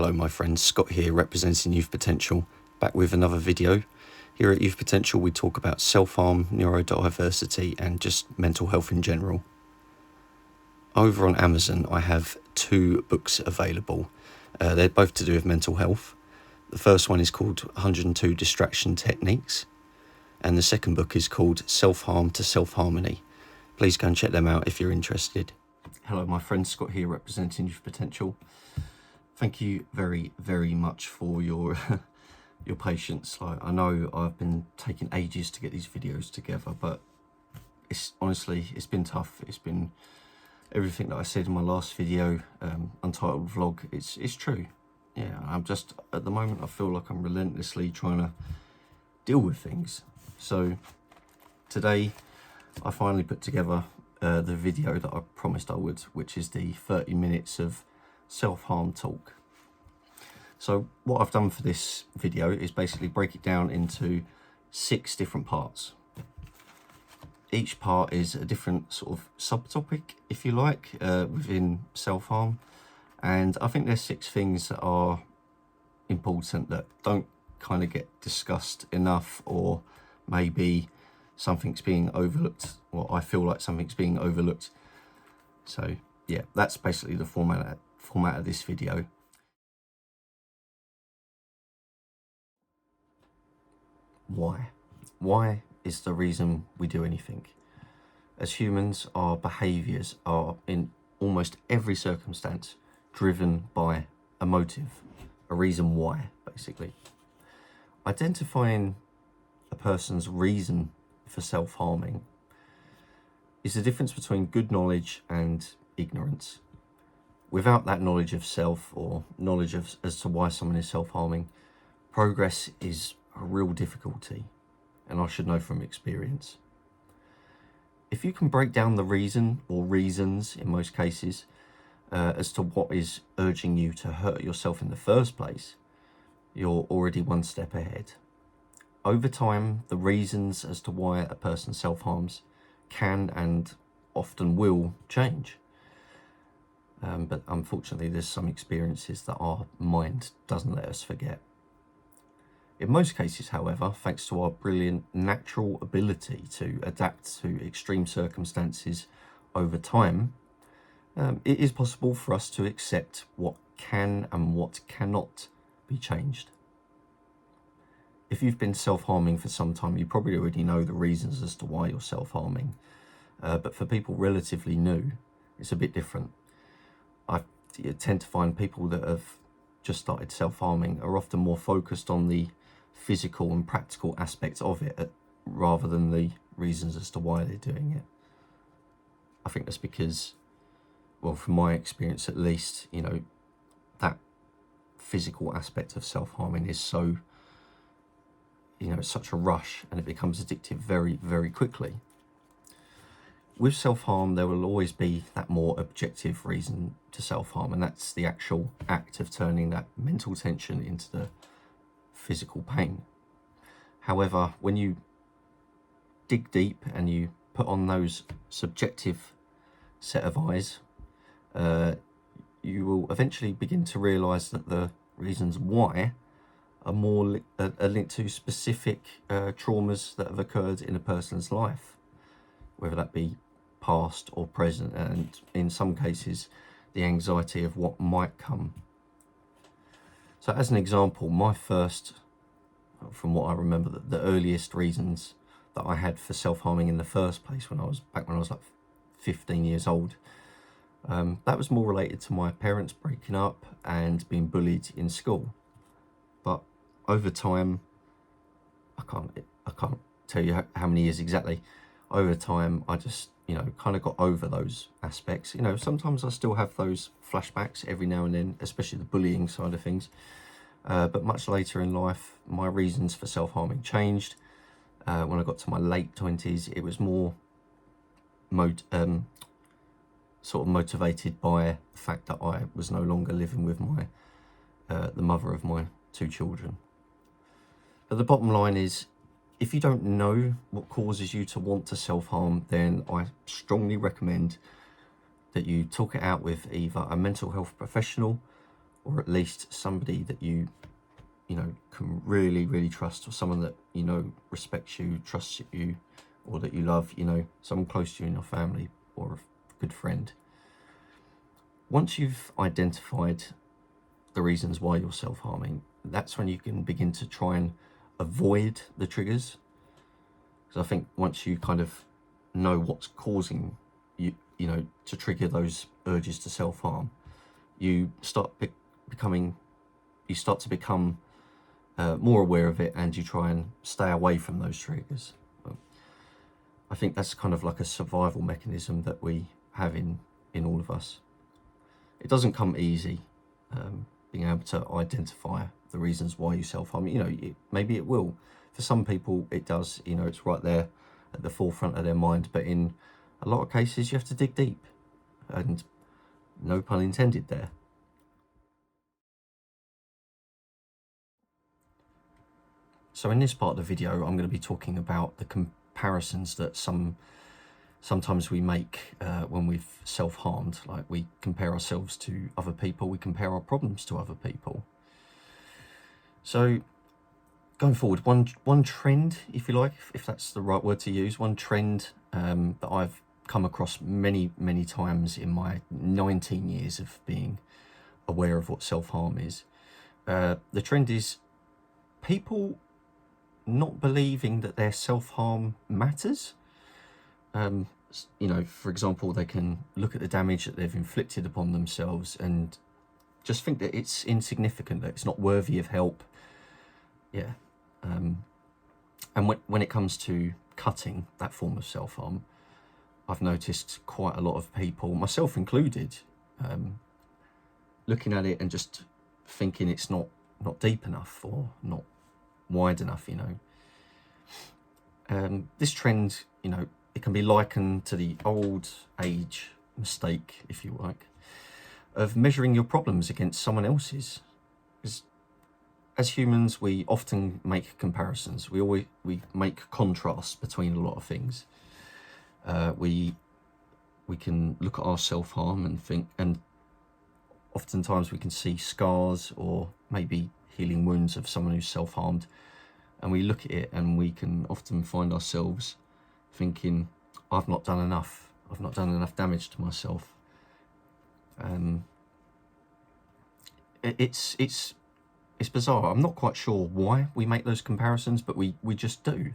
Hello my friends, Scott here representing Youth Potential, back with another video. Here at Youth Potential we talk about self-harm, neurodiversity and just mental health in general. Over on Amazon I have two books available. They're both to do with mental health. The first one is called 102 Distraction Techniques and the second book is called Self-Harm to Self-Harmony. Please go and check them out if you're interested. Hello my friends, Scott here representing Youth Potential. Thank you very, very much for your your patience. I know I've been taking ages to get these videos together, but it's been tough. It's been everything that I said in my last video, untitled vlog. It's true. Yeah, I'm just at the moment I feel like I'm relentlessly trying to deal with things. So today I finally put together the video that I promised I would, which is the 30 minutes of self-harm talk. So what I've done for this video is basically break it down into 6 different parts. Each part is a different sort of subtopic, if you like, within self-harm. And I think there's 6 things that are important that don't kind of get discussed enough, or maybe something's being overlooked, or I feel like something's being overlooked. So yeah, that's basically the format of this video. Why is the reason we do anything. As humans, our behaviours are in almost every circumstance driven by a motive, a reason why, basically. Identifying a person's reason for self-harming is the difference between good knowledge and ignorance. Without that knowledge of self, or knowledge as to why someone is self-harming, progress is a real difficulty, and I should know from experience. If you can break down the reason, or reasons in most cases, as to what is urging you to hurt yourself in the first place, you're already one step ahead. Over time, the reasons as to why a person self-harms can and often will change. But unfortunately, there's some experiences that our mind doesn't let us forget. In most cases, however, thanks to our brilliant natural ability to adapt to extreme circumstances over time, it is possible for us to accept what can and what cannot be changed. If you've been self-harming for some time, you probably already know the reasons as to why you're self-harming. But for people relatively new, it's a bit different. I tend to find people that have just started self-harming are often more focused on the physical and practical aspects of it rather than the reasons as to why they're doing it. I think that's because, well, from my experience at least, you know, that physical aspect of self-harming is so, you know, it's such a rush and it becomes addictive very, very quickly. With self-harm, there will always be that more objective reason to self-harm, and that's the actual act of turning that mental tension into the physical pain. However, when you dig deep and you put on those subjective set of eyes, you will eventually begin to realise that the reasons why are more are linked to specific traumas that have occurred in a person's life, whether that be past or present, and in some cases the anxiety of what might come. So as an example, my first, from what I remember, the earliest reasons that I had for self-harming in the first place when I was like 15 years old, that was more related to my parents breaking up and being bullied in school. But over time, I can't tell you how many years exactly. Over time, I just, you know, kind of got over those aspects. You know, sometimes I still have those flashbacks every now and then, especially the bullying side of things. But much later in life, my reasons for self-harming changed. When I got to my late 20s, it was more sort of motivated by the fact that I was no longer living with my the mother of my 2 children. But the bottom line is, if you don't know what causes you to want to self-harm, then I strongly recommend that you talk it out with either a mental health professional or at least somebody that you know, can really trust, or someone that, you know, respects you, trusts you, or that you love, you know, someone close to you in your family or a good friend. Once you've identified the reasons why you're self-harming, that's when you can begin to try and avoid the triggers. Because I think once you kind of know what's causing you, you know, to trigger those urges to self-harm, you start to become more aware of it, and you try and stay away from those triggers. I think that's kind of like a survival mechanism that we have in all of us. It doesn't come easy, being able to identify the reasons why you self-harm. You know, maybe it will. For some people it does, you know, it's right there at the forefront of their mind, but in a lot of cases you have to dig deep, and no pun intended there. So in this part of the video, I'm going to be talking about the comparisons that sometimes we make when we've self-harmed. Like, we compare ourselves to other people, we compare our problems to other people. So going forward, one trend, if you like, if that's the right word to use, one trend that I've come across many times in my 19 years of being aware of what self-harm is, the trend is people not believing that their self-harm matters. You know, for example, they can look at the damage that they've inflicted upon themselves and just think that it's insignificant, that it's not worthy of help. Yeah. And when it comes to cutting that form of self-harm, I've noticed quite a lot of people, myself included, looking at it and just thinking it's not deep enough or not wide enough, you know. This trend, you know, it can be likened to the old age mistake, if you like, of measuring your problems against someone else's. As humans, we often make comparisons. We make contrasts between a lot of things. We can look at our self-harm and think, and oftentimes we can see scars or maybe healing wounds of someone who's self-harmed, and we look at it and we can often find ourselves thinking, I've not done enough damage to myself. It's bizarre. I'm not quite sure why we make those comparisons, but we just do.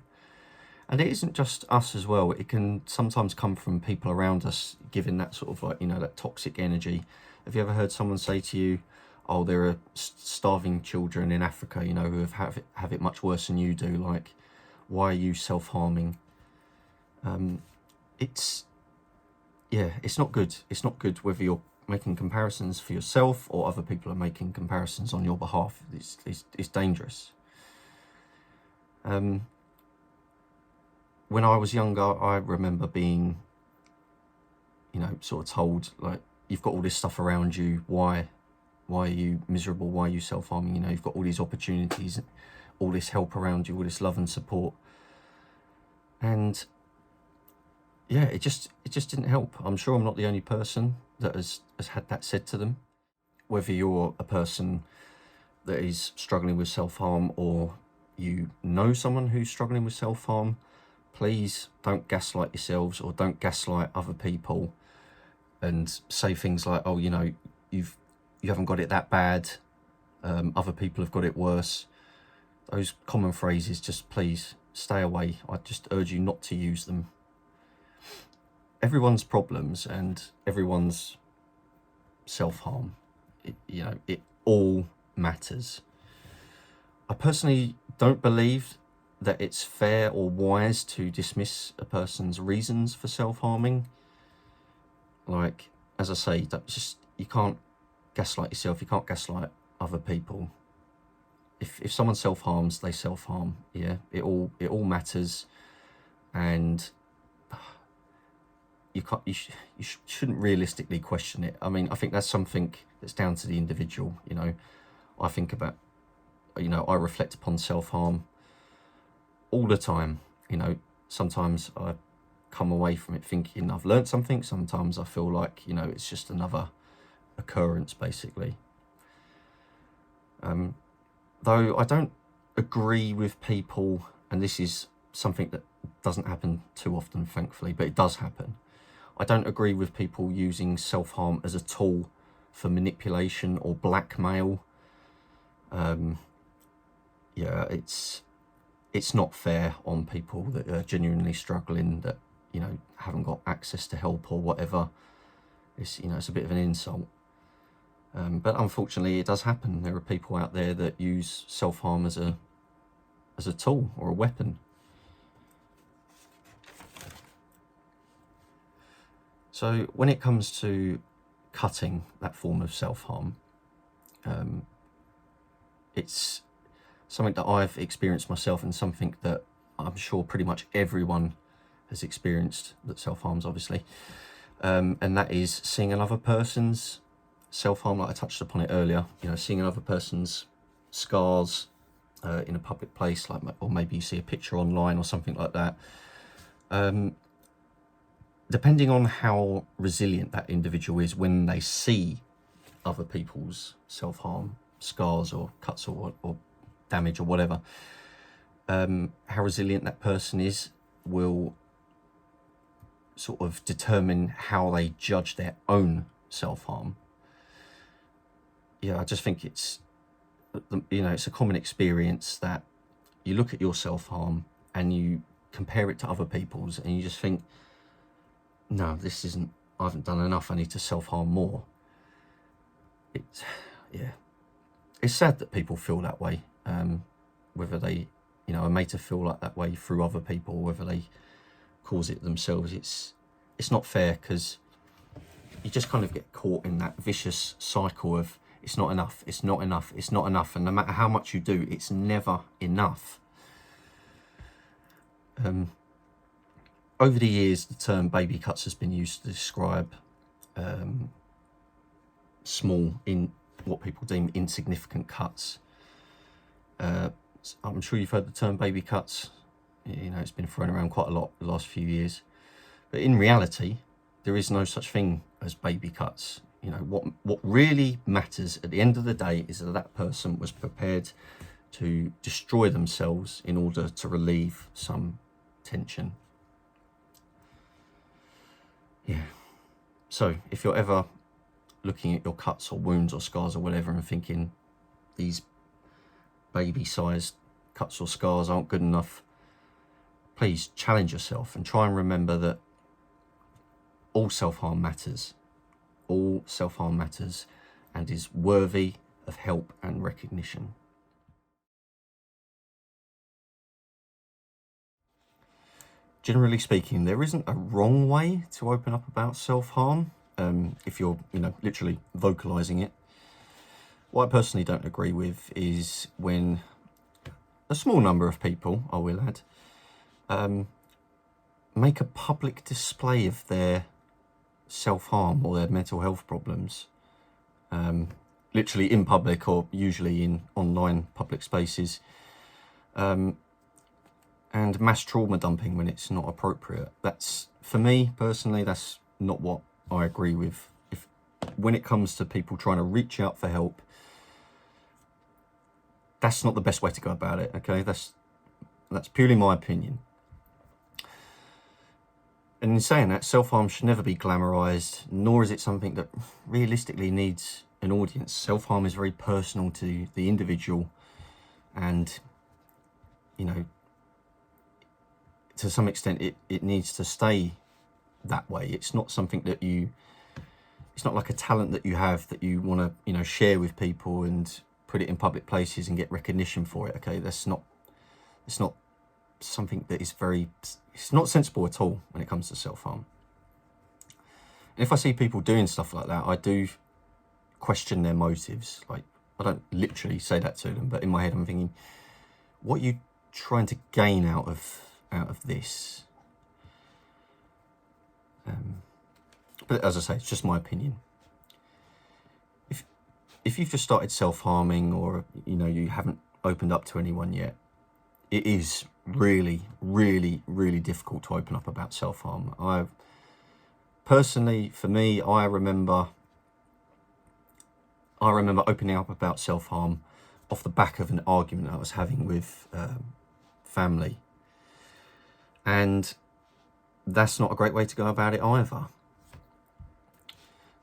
And it isn't just us as well. It can sometimes come from people around us, giving that sort of, like, you know, that toxic energy. Have you ever heard someone say to you, oh, there are starving children in Africa, you know, who have it much worse than you do? Like, why are you self-harming? It's not good. It's not good whether you're making comparisons for yourself or other people are making comparisons on your behalf. It's dangerous. When I was younger, I remember being, you know, sort of told, like, you've got all this stuff around you, why are you miserable, why are you self-harming, you know, you've got all these opportunities, all this help around you, all this love and support. And yeah, it just didn't help. I'm sure I'm not the only person that has had that said to them. Whether you're a person that is struggling with self-harm or you know someone who's struggling with self-harm, please don't gaslight yourselves or don't gaslight other people and say things like, oh, you know, you haven't got it that bad, other people have got it worse. Those common phrases, just please stay away. I just urge you not to use them. Everyone's problems and everyone's self-harm, you know, it all matters. I personally don't believe that it's fair or wise to dismiss a person's reasons for self-harming. Like, as I say, you can't gaslight yourself, you can't gaslight other people. If someone self-harms, they self-harm. Yeah, it all matters, and you shouldn't realistically question it. I mean, I think that's something that's down to the individual. You know, I think about, you know, I reflect upon self-harm all the time. You know, sometimes I come away from it thinking I've learned something. Sometimes I feel like, you know, it's just another occurrence, basically. Though I don't agree with people, and this is something that doesn't happen too often, thankfully, but it does happen. I don't agree with people using self-harm as a tool for manipulation or blackmail. Yeah, it's not fair on people that are genuinely struggling, that, you know, haven't got access to help or whatever. It's, you know, it's a bit of an insult. But unfortunately, it does happen. There are people out there that use self-harm as a tool or a weapon. So when it comes to cutting that form of self-harm, it's something that I've experienced myself, and something that I'm sure pretty much everyone has experienced that self-harms, obviously. And that is seeing another person's self-harm, like I touched upon it earlier, you know, seeing another person's scars in a public place, like, or maybe you see a picture online or something like that. Depending on how resilient that individual is when they see other people's self-harm, scars or cuts or damage or whatever, how resilient that person is will sort of determine how they judge their own self-harm. Yeah, I just think it's, you know, it's a common experience that you look at your self-harm and you compare it to other people's, and you just think, no, this isn't, I haven't done enough, I need to self-harm more. It's, yeah, it's sad that people feel that way, whether they, you know, are made to feel like that way through other people, whether they cause it themselves. It's not fair, because you just kind of get caught in that vicious cycle of, it's not enough, it's not enough, it's not enough, and no matter how much you do, it's never enough. Over the years, the term baby cuts has been used to describe small, in what people deem insignificant cuts. I'm sure you've heard the term baby cuts. You know, it's been thrown around quite a lot the last few years. But in reality, there is no such thing as baby cuts. You know, what really matters at the end of the day is that that person was prepared to destroy themselves in order to relieve some tension. Yeah. So if you're ever looking at your cuts or wounds or scars or whatever and thinking these baby-sized cuts or scars aren't good enough, please challenge yourself and try and remember that all self-harm matters. All self-harm matters and is worthy of help and recognition. Generally speaking, there isn't a wrong way to open up about self-harm, if you're, you know, literally vocalizing it. What I personally don't agree with is when a small number of people, I will add, make a public display of their self-harm or their mental health problems, literally in public or usually in online public spaces, and mass trauma dumping when it's not appropriate. That's, for me personally, that's not what I agree with. When it comes to people trying to reach out for help, that's not the best way to go about it, okay? That's purely my opinion. And in saying that, self-harm should never be glamorized, nor is it something that realistically needs an audience. Self-harm is very personal to the individual, and, you know, to some extent it needs to stay that way. It's not something that it's not like a talent that you have that you want to, you know, share with people and put it in public places and get recognition for it, okay? It's not something that is it's not sensible at all when it comes to self-harm. And if I see people doing stuff like that, I do question their motives. Like, I don't literally say that to them, but in my head I'm thinking, what are you trying to gain out of this? But as I say, it's just my opinion. If you've just started self-harming, or, you know, you haven't opened up to anyone yet, it is really, really, really difficult to open up about self-harm. Personally, for me, I remember opening up about self-harm off the back of an argument I was having with family. And that's not a great way to go about it either.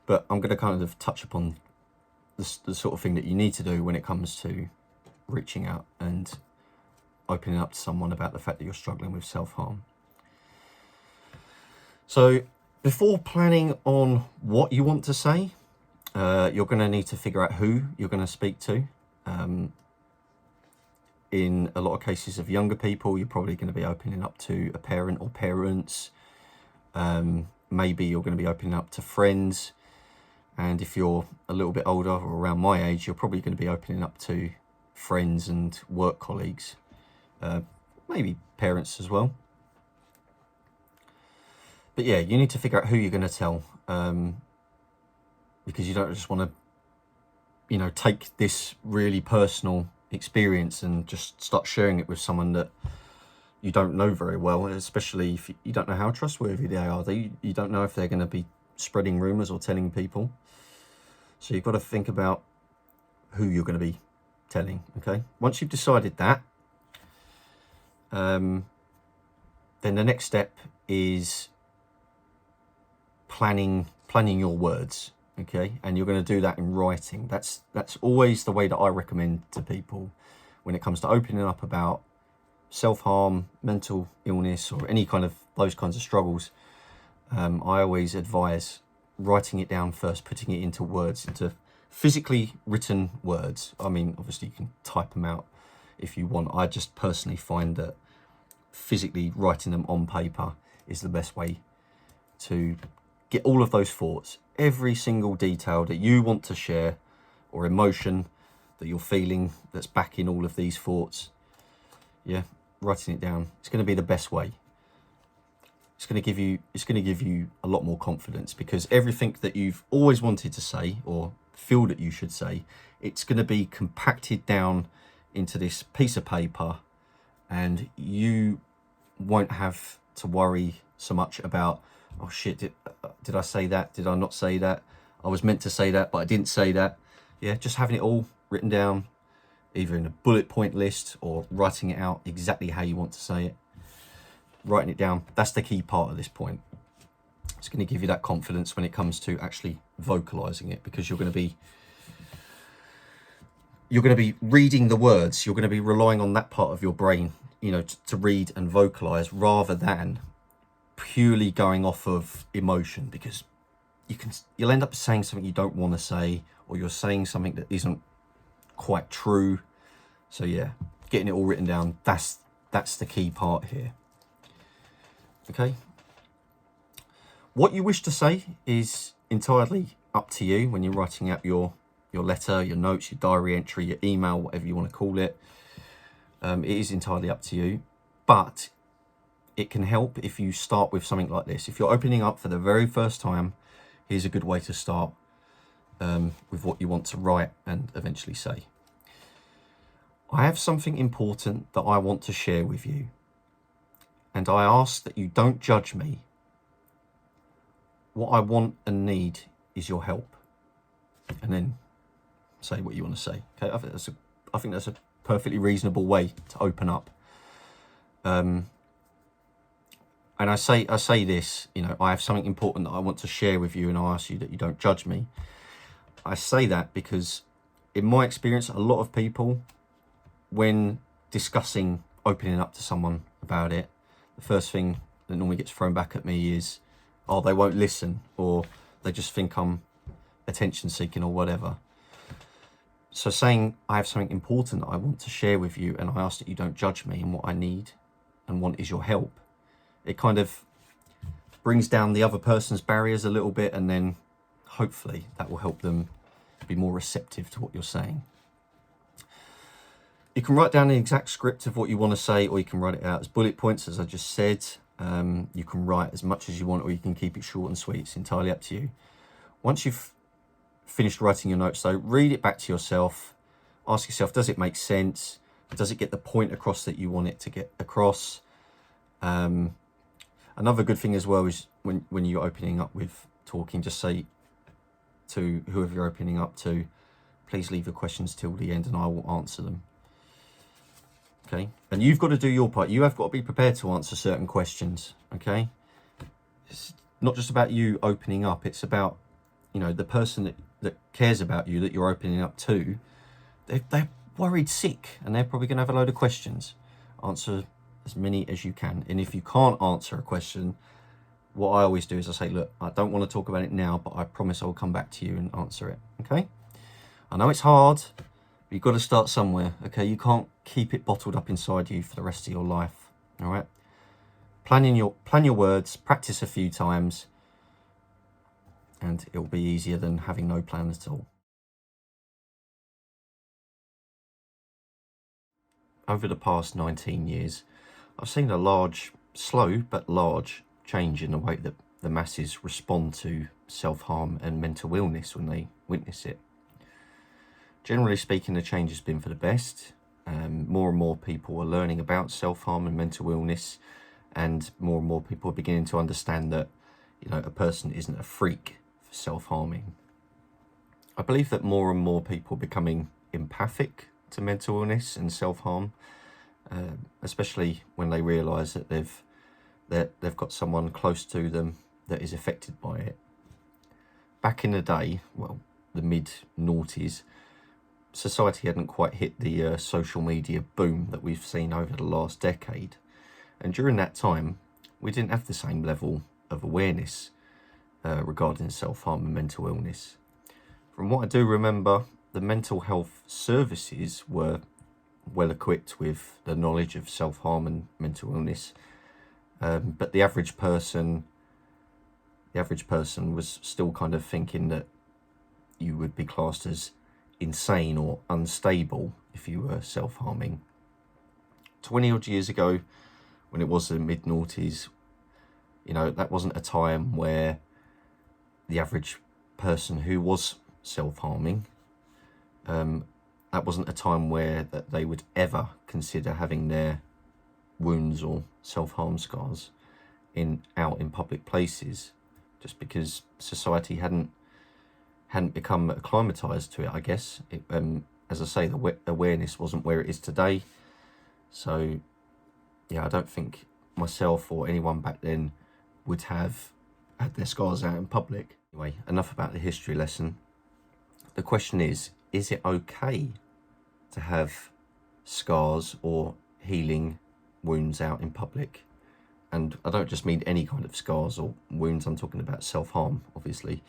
But I'm going to kind of touch upon the sort of thing that you need to do when it comes to reaching out and opening up to someone about the fact that you're struggling with self-harm. So before planning on what you want to say, you're going to need to figure out who you're going to speak to. In a lot of cases of younger people, you're probably going to be opening up to a parent or parents. Maybe you're going to be opening up to friends. And if you're a little bit older or around my age, you're probably going to be opening up to friends and work colleagues, maybe parents as well. But yeah, you need to figure out who you're going to tell, because you don't just want to, take this really personal experience and just start sharing it with someone that you don't know very well, especially if you don't know how trustworthy they are. You don't know if they're going to be spreading rumors or telling people. So you've got to think about who you're going to be telling, okay? Once you've decided that, then the next step is planning your words, okay? And you're going to do that in writing. That's always the way that I recommend to people when it comes to opening up about self-harm, mental illness, or any kind of those kinds of struggles. I always advise writing it down first, putting it into words, into physically written words. I mean, obviously you can type them out if you want. I just personally find that physically writing them on paper is the best way to get all of those thoughts, every single detail that you want to share or emotion that you're feeling that's backing all of these thoughts. Yeah, writing it down. It's going to be the best way. It's going to give you a lot more confidence, because everything that you've always wanted to say or feel that you should say, it's going to be compacted down into this piece of paper, and you won't have to worry so much about, oh shit, did I say that? Did I not say that? I was meant to say that, but I didn't say that. Yeah, just having it all written down, either in a bullet point list or writing it out exactly how you want to say it. Writing it down, that's the key part of this point. It's going to give you that confidence when it comes to actually vocalizing it, because you're going to be reading the words. You're going to be relying on that part of your brain, to read and vocalize, rather than purely going off of emotion, because you'll end up saying something you don't want to say, or you're saying something that isn't quite true. So yeah, getting it all written down, that's the key part here. Okay, what you wish to say is entirely up to you when you're writing out your letter, your notes, your diary entry, your email, whatever you want to call it. It is entirely up to you, but it can help if you start with something like this. If you're opening up for the very first time, here's a good way to start with what you want to write and eventually say. I have something important that I want to share with you, and I ask that you don't judge me. What I want and need is your help. And then say what you want to say. Okay, I think that's a perfectly reasonable way to open up. And I say this, I have something important that I want to share with you, and I ask you that you don't judge me. I say that because in my experience, a lot of people, when discussing opening up to someone about it, the first thing that normally gets thrown back at me is, oh, they won't listen, or they just think I'm attention seeking or whatever. So saying I have something important that I want to share with you, and I ask that you don't judge me, and what I need and want is your help, it kind of brings down the other person's barriers a little bit, and then hopefully that will help them be more receptive to what you're saying. You can write down the exact script of what you want to say, or you can write it out as bullet points, as I just said. You can write as much as you want, or you can keep it short and sweet. It's entirely up to you. Once you've finished writing your notes, though, read it back to yourself. Ask yourself, does it make sense? Does it get the point across that you want it to get across? Another good thing as well is when you're opening up with talking, just say to whoever you're opening up to, please leave your questions till the end and I will answer them. Okay, and you've got to do your part. You have got to be prepared to answer certain questions. Okay, it's not just about you opening up, it's about, you know, the person that cares about you, that you're opening up to. They're worried sick, and they're probably going to have a load of questions. Answer as many as you can, and if you can't answer a question, what I always do is I say, look, I don't want to talk about it now, but I promise I'll come back to you and answer it. Okay, I know it's hard, but you've got to start somewhere. Okay, you can't keep it bottled up inside you for the rest of your life. All right, plan your words, practice a few times, and it'll be easier than having no plan at all. Over the past 19 years, I've seen a large, slow but large change in the way that the masses respond to self-harm and mental illness when they witness it. Generally speaking, the change has been for the best. More and more people are learning about self-harm and mental illness, and more people are beginning to understand that, you know, a person isn't a freak for self-harming. I believe that more and more people are becoming empathic to mental illness and self-harm, especially when they realise that they've got someone close to them that is affected by it. Back in the day, well, the mid-noughties, society hadn't quite hit the social media boom that we've seen over the last decade. And during that time, we didn't have the same level of awareness regarding self-harm and mental illness. From what I do remember, the mental health services were well equipped with the knowledge of self-harm and mental illness, but the average person was still kind of thinking that you would be classed as insane or unstable if you were self-harming. 20 odd years ago, when it was the mid-noughties, you know, that wasn't a time where the average person who was self-harming, that wasn't a time where that they would ever consider having their wounds or self-harm scars out in public places, just because society hadn't become acclimatized to it, I guess. As I say, the awareness wasn't where it is today. So yeah, I don't think myself or anyone back then would have had their scars out in public. Anyway, enough about the history lesson. The question is it okay to have scars or healing wounds out in public? And I don't just mean any kind of scars or wounds, I'm talking about self-harm, obviously.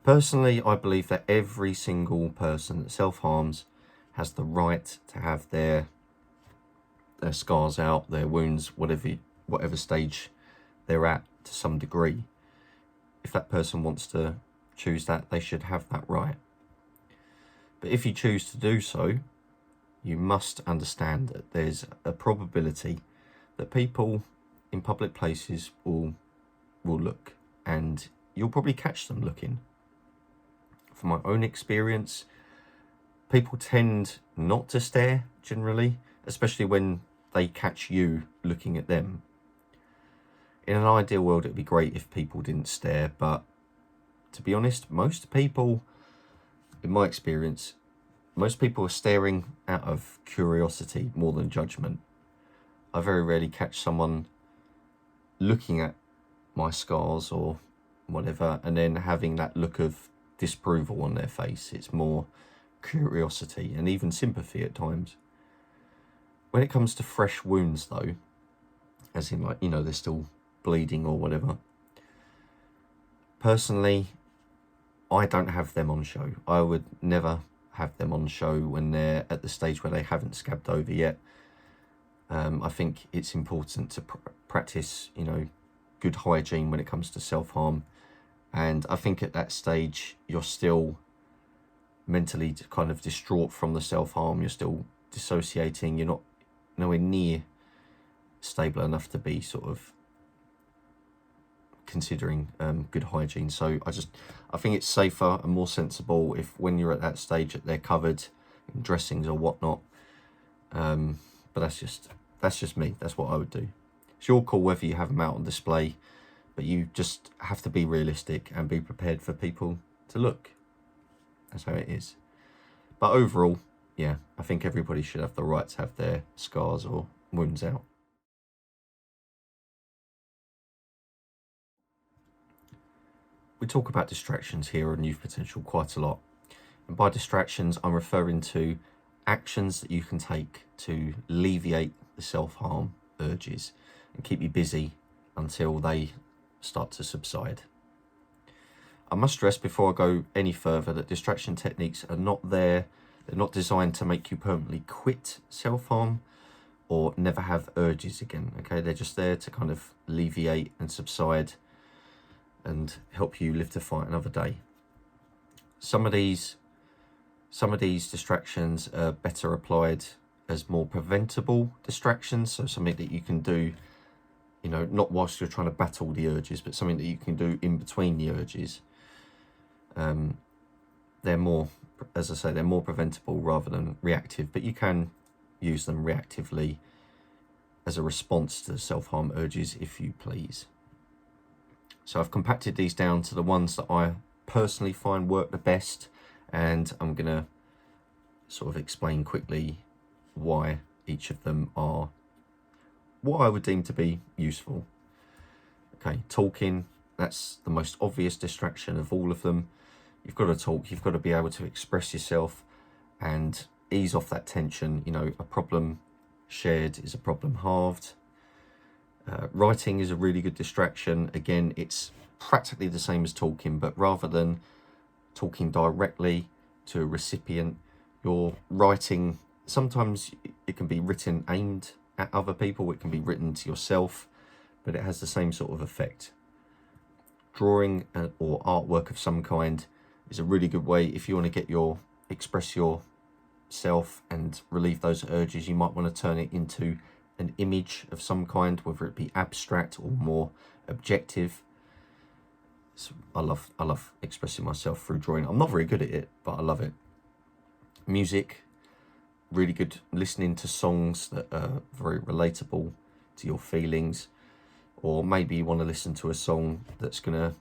Personally, I believe that every single person that self-harms has the right to have their scars out, their wounds, whatever stage they're at, to some degree. If that person wants to choose that, they should have that right. But if you choose to do so, you must understand that there's a probability that people in public places will look, and you'll probably catch them looking. From my own experience, people tend not to stare generally, especially when they catch you looking at them. In an ideal world, it'd be great if people didn't stare, but to be honest, most people, in my experience, most people are staring out of curiosity more than judgment. I very rarely catch someone looking at my scars or whatever and then having that look of disapproval on their face. It's more curiosity and even sympathy at times. When it comes to fresh wounds though, as in, like, you know, they're still bleeding or whatever, personally, I don't have them on show. I would never have them on show when they're at the stage where they haven't scabbed over yet. I think it's important to practice, you know, good hygiene when it comes to self-harm. And I think at that stage, you're still mentally kind of distraught from the self-harm. You're still dissociating. You're not nowhere near stable enough to be sort of considering good hygiene. So I think it's safer and more sensible if when you're at that stage that they're covered in dressings or whatnot. But that's just me. That's what I would do. It's your call whether you have them out on display, but you just have to be realistic and be prepared for people to look. That's how it is. But overall, yeah, I think everybody should have the right to have their scars or wounds out. We talk about distractions here on Youth Potential quite a lot. And by distractions, I'm referring to actions that you can take to alleviate the self-harm urges and keep you busy until they start to subside. I must stress before I go any further that distraction techniques are not there. They're not designed to make you permanently quit self-harm or never have urges again. Okay, they're just there to kind of alleviate and subside and help you live to fight another day. Some of these distractions are better applied as more preventable distractions, so something that you can do, you know, not whilst you're trying to battle the urges, but something that you can do in between the urges. They're more, as I say, they're more preventable rather than reactive, but you can use them reactively as a response to the self-harm urges if you please. So I've compacted these down to the ones that I personally find work the best, and I'm going to sort of explain quickly why each of them are what I would deem to be useful. Okay, talking, that's the most obvious distraction of all of them. You've got to talk, you've got to be able to express yourself and ease off that tension. You know, a problem shared is a problem halved. Writing is a really good distraction. Again, it's practically the same as talking, but rather than talking directly to a recipient, you're writing. Sometimes it can be written aimed at other people, it can be written to yourself, but it has the same sort of effect. Drawing or artwork of some kind is a really good way if you want to express yourself and relieve those urges. You might want to turn it into an image of some kind, whether it be abstract or more objective. So I love expressing myself through drawing. I'm not very good at it, but I love it. Music, really good listening to songs that are very relatable to your feelings, or maybe you want to listen to a song that's going to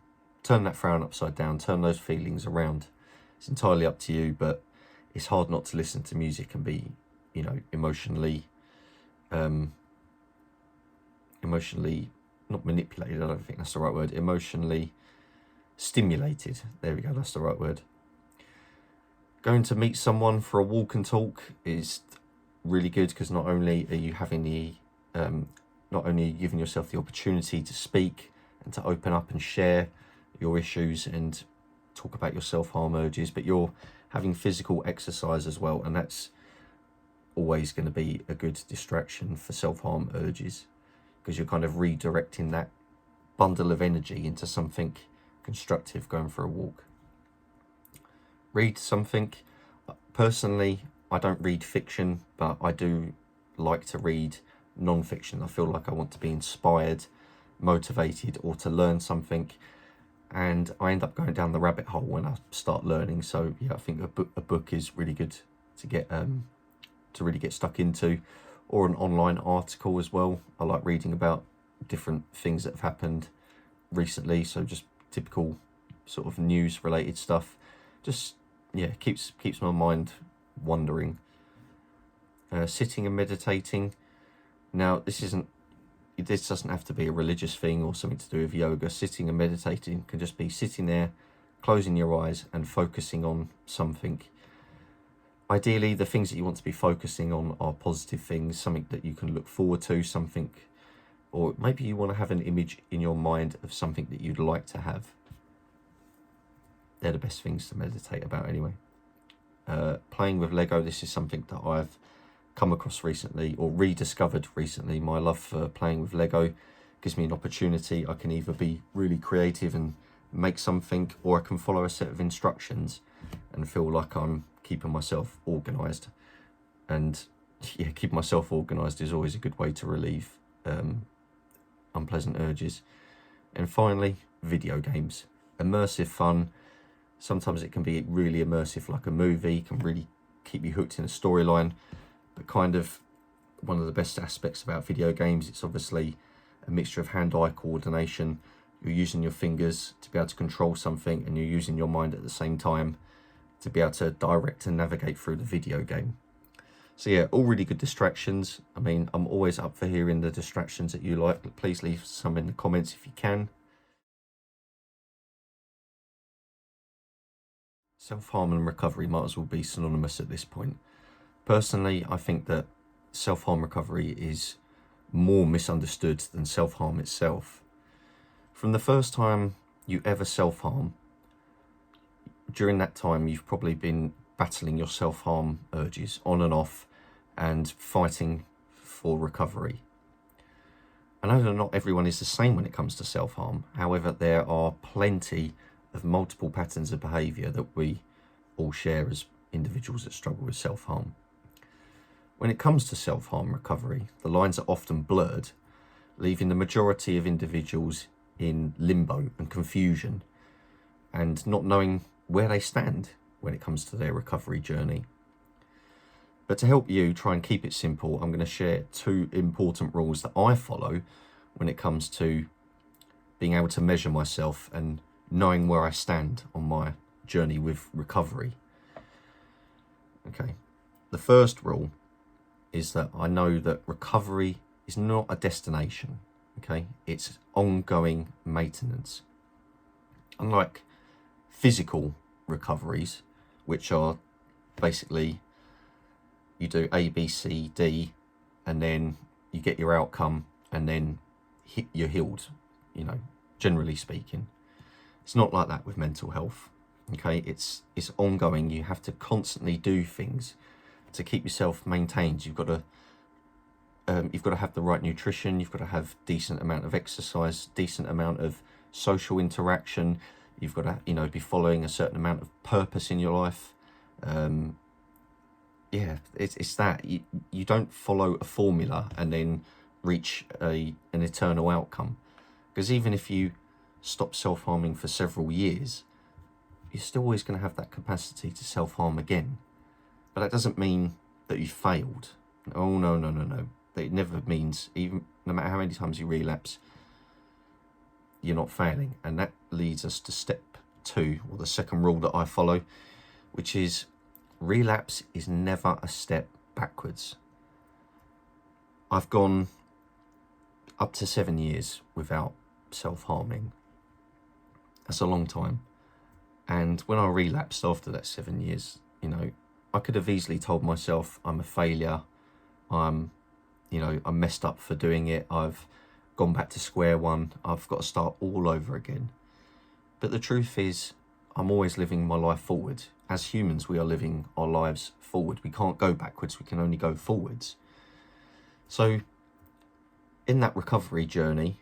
turn that frown upside down, turn those feelings around. It's entirely up to you, but it's hard not to listen to music and be, you know, emotionally not manipulated, I don't think that's the right word, emotionally stimulated. There we go, that's the right word. Going to meet someone for a walk and talk is really good, because not only are you having the not only are you giving yourself the opportunity to speak and to open up and share your issues and talk about your self-harm urges, but you're having physical exercise as well, and that's always going to be a good distraction for self-harm urges, because you're kind of redirecting that bundle of energy into something constructive, going for a walk. Read something. Personally, I don't read fiction, but I do like to read non-fiction. I feel like I want to be inspired, motivated, or to learn something, and I end up going down the rabbit hole when I start learning. So yeah, I think a book is really good to get to really get stuck into, or an online article as well. I like reading about different things that have happened recently, so just typical sort of news related stuff. Just yeah, keeps my mind wandering. Sitting and meditating. Now this doesn't have to be a religious thing or something to do with yoga. Sitting and meditating can just be sitting there, closing your eyes and focusing on something. Ideally, the things that you want to be focusing on are positive things, something that you can look forward to, something, or maybe you want to have an image in your mind of something that you'd like to have. They're the best things to meditate about anyway. Playing with Lego, this is something that I've come across recently or rediscovered recently. My love for playing with Lego gives me an opportunity. I can either be really creative and make something, or I can follow a set of instructions and feel like I'm keeping myself organised. And yeah, keeping myself organised is always a good way to relieve unpleasant urges. And finally, video games. Immersive fun. Sometimes it can be really immersive, like a movie, can really keep you hooked in a storyline. But kind of one of the best aspects about video games, it's obviously a mixture of hand-eye coordination. You're using your fingers to be able to control something, and you're using your mind at the same time to be able to direct and navigate through the video game. So yeah, all really good distractions. I mean, I'm always up for hearing the distractions that you like. Please leave some in the comments if you can. Self-harm and recovery might as well be synonymous at this point. Personally, I think that self-harm recovery is more misunderstood than self-harm itself. From the first time you ever self-harm, during that time you've probably been battling your self-harm urges on and off and fighting for recovery. I know that not everyone is the same when it comes to self-harm. However, there are plenty of multiple patterns of behaviour that we all share as individuals that struggle with self-harm. When it comes to self-harm recovery, the lines are often blurred, leaving the majority of individuals in limbo and confusion and not knowing where they stand when it comes to their recovery journey. But to help you try and keep it simple, I'm going to share 2 important rules that I follow when it comes to being able to measure myself and knowing where I stand on my journey with recovery. Okay, the first rule is that I know that recovery is not a destination, okay? It's ongoing maintenance. Unlike physical recoveries, which are basically you do A, B, C, D, and then you get your outcome and then you're healed, you know, generally speaking. It's not like that with mental health, okay? It's ongoing. You have to constantly do things to keep yourself maintained. You've got to have the right nutrition. You've got to have decent amount of exercise, decent amount of social interaction. You've got to, you know, be following a certain amount of purpose in your life. Yeah, it's that you don't follow a formula and then reach an eternal outcome. Because even if you stop self-harming for several years, you're still always going to have that capacity to self-harm again. But that doesn't mean that you failed. Oh, no. It never means, even no matter how many times you relapse, you're not failing. And that leads us to step 2, or the second rule that I follow, which is relapse is never a step backwards. I've gone up to 7 years without self-harming. That's a long time. And when I relapsed after that 7 years, you know, I could have easily told myself I'm a failure. I'm messed up for doing it. I've gone back to square one. I've got to start all over again. But the truth is, I'm always living my life forward. As humans, we are living our lives forward. We can't go backwards. We can only go forwards. So in that recovery journey,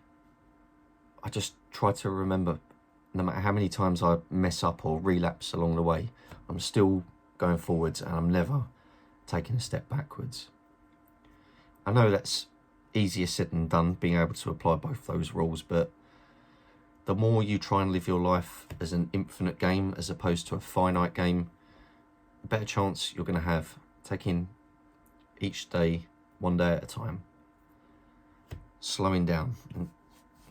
I just try to remember, no matter how many times I mess up or relapse along the way, I'm still going forwards and I'm never taking a step backwards. I know that's easier said than done, being able to apply both those rules, but the more you try and live your life as an infinite game as opposed to a finite game, the better chance you're going to have taking each day one day at a time, slowing down and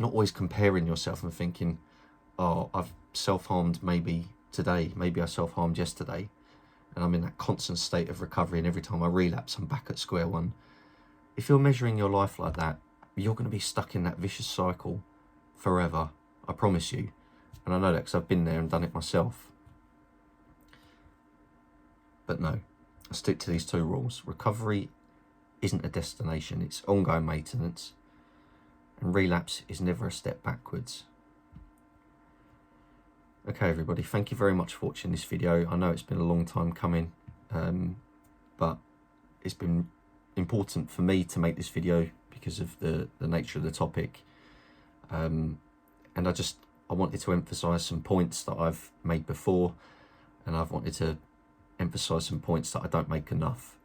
not always comparing yourself and thinking, oh, I've self-harmed maybe today, maybe I self-harmed yesterday, and I'm in that constant state of recovery, and every time I relapse I'm back at square one. If you're measuring your life like that, you're going to be stuck in that vicious cycle forever, I promise you. And I know that because I've been there and done it myself. But no, I stick to these 2 rules. Recovery isn't a destination, it's ongoing maintenance. And relapse is never a step backwards. Okay, everybody, thank you very much for watching this video. I know it's been a long time coming, but it's been important for me to make this video because of the nature of the topic. And I wanted to emphasize some points that I've made before, and I've wanted to emphasize some points that I don't make enough.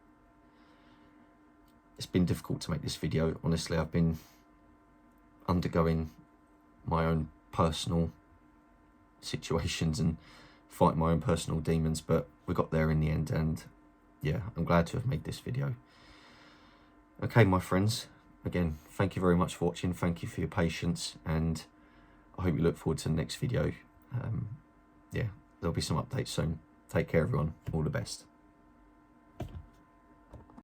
It's been difficult to make this video. Honestly, I've been undergoing my own personal situations and fighting my own personal demons, but we got there in the end, and yeah, I'm glad to have made this video. Okay, my friends, again, thank you very much for watching. Thank you for your patience, and I hope you look forward to the next video. Yeah, there'll be some updates soon. Take care, everyone. All the best.